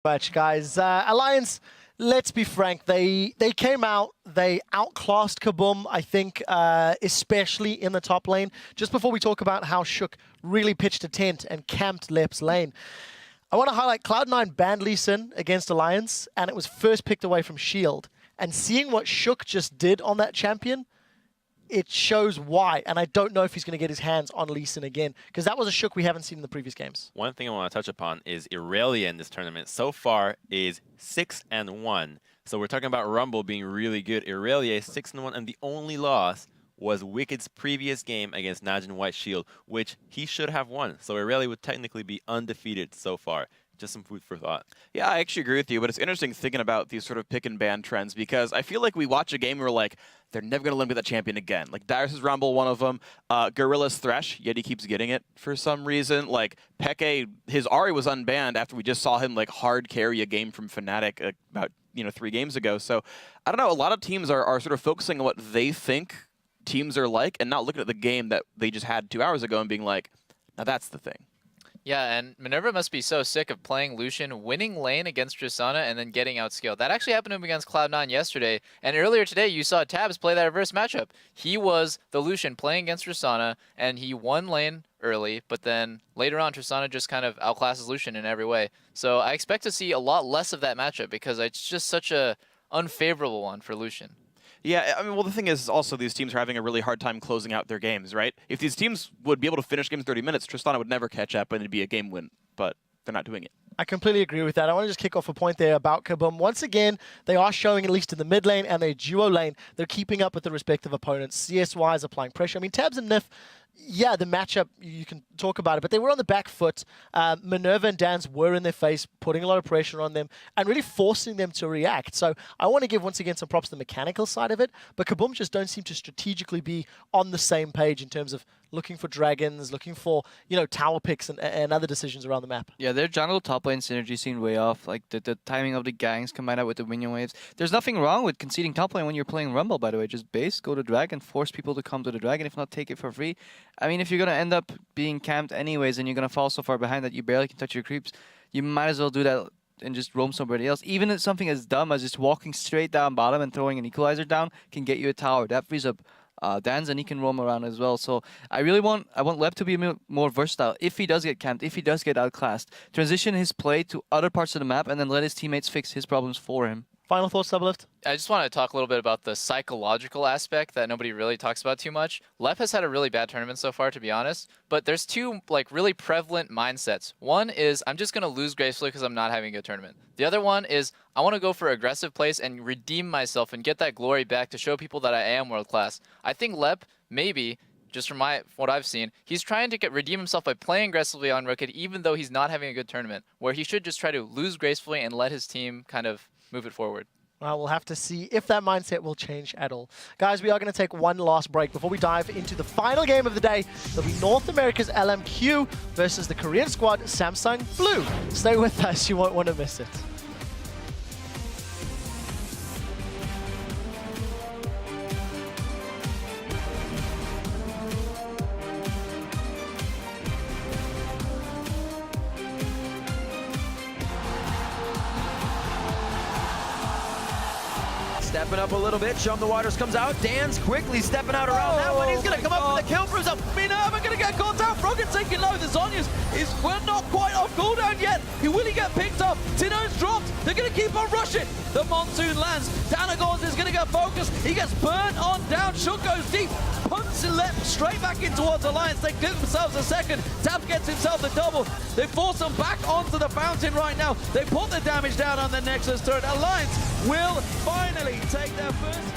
Much, guys. Alliance, let's be frank, they came out, they outclassed KaBuM, I think, especially in the top lane. Just before we talk about how Shook really pitched a tent and camped Lep's lane, I want to highlight Cloud9 banned Lee Sin against Alliance, and it was first picked away from Shield. And seeing what Shook just did on that champion, it shows why, and I don't know if he's going to get his hands on Lee Sin again, because that was a Shook we haven't seen in the previous games. One thing I want to touch upon is Irelia in this tournament so far is 6-1. So we're talking about Rumble being really good. Irelia is 6-1, and the only loss was Wicked's previous game against Najin White Shield, which he should have won. So Irelia would technically be undefeated so far. Just some food for thought. Yeah, I actually agree with you, but it's interesting thinking about these sort of pick and ban trends because I feel like we watch a game and we're like, they're never going to eliminate that champion again. Like Darius' Rumble, one of them. Gorilla's Thresh, yet he keeps getting it for some reason. Like Peke, his Ahri was unbanned after we just saw him like hard carry a game from Fnatic about 3 games ago. So I don't know, a lot of teams are sort of focusing on what they think teams are like and not looking at the game that they just had 2 hours ago and being like, now that's the thing. Yeah, and Minerva must be so sick of playing Lucian, winning lane against Tristana, and then getting outscaled. That actually happened to him against Cloud9 yesterday, and earlier today you saw Tabs play that reverse matchup. He was the Lucian playing against Tristana, and he won lane early, but then later on Tristana just kind of outclasses Lucian in every way. So I expect to see a lot less of that matchup because it's just such a unfavorable one for Lucian. Yeah, I mean, well, the thing is also these teams are having a really hard time closing out their games, right? If these teams would be able to finish games in 30 minutes, Tristana would never catch up and it'd be a game win, but they're not doing it. I completely agree with that. I want to just kick off a point there about KaBuM. Once again, they are showing, at least in the mid lane and their duo lane, they're keeping up with the respective opponents. CS-wise, applying pressure. I mean, Tabs and Nif, yeah, the matchup, you can talk about it, but they were on the back foot. Minerva and Dans were in their face, putting a lot of pressure on them and really forcing them to react. So I want to give, once again, some props to the mechanical side of it, but KaBuM just don't seem to strategically be on the same page in terms of looking for dragons, looking for, tower picks and other decisions around the map. Yeah, their jungle top lane synergy seemed way off. Like the timing of the gangs combined out with the minion waves. There's nothing wrong with conceding top lane when you're playing Rumble, by the way. Just base, go to dragon, force people to come to the dragon, if not take it for free. I mean, if you're going to end up being camped anyways and you're going to fall so far behind that you barely can touch your creeps, you might as well do that and just roam somebody else. Even if something as dumb as just walking straight down bottom and throwing an equalizer down can get you a tower. That frees up Dan's and he can roam around as well. So I want Lep to be more versatile. If he does get camped, if he does get outclassed, transition his play to other parts of the map and then let his teammates fix his problems for him. Final thoughts, Doublelift? I just want to talk a little bit about the psychological aspect that nobody really talks about too much. Lep has had a really bad tournament so far, to be honest, but there's two really prevalent mindsets. One is, I'm just going to lose gracefully because I'm not having a good tournament. The other one is, I want to go for aggressive plays and redeem myself and get that glory back to show people that I am world class. I think Lep, maybe, just from what I've seen, he's trying to redeem himself by playing aggressively on Rocket, even though he's not having a good tournament, where he should just try to lose gracefully and let his team kind of move it forward. Well, we'll have to see if that mindset will change at all. Guys, we are going to take one last break before we dive into the final game of the day. It'll be North America's LMQ versus the Korean squad, Samsung Blue. Stay with us, you won't want to miss it. Stepping up a little bit, Show 'em the Waters comes out. Dan's quickly stepping out around that one. He's going to come up with a kill for himself. Minerva going to get caught out. Froggen taking low. The Zhonya's is not quite off cooldown yet. Will he get picked up? Tino's dropped. They're going to keep on rushing. The monsoon lands. Danagorz is going to get focused. He gets burnt on down. Shook goes deep. Punts Lep straight back in towards Alliance. They give themselves a second. Tab gets himself the double. They force him back onto the fountain right now. They put the damage down on the Nexus turret. Alliance will finally take their first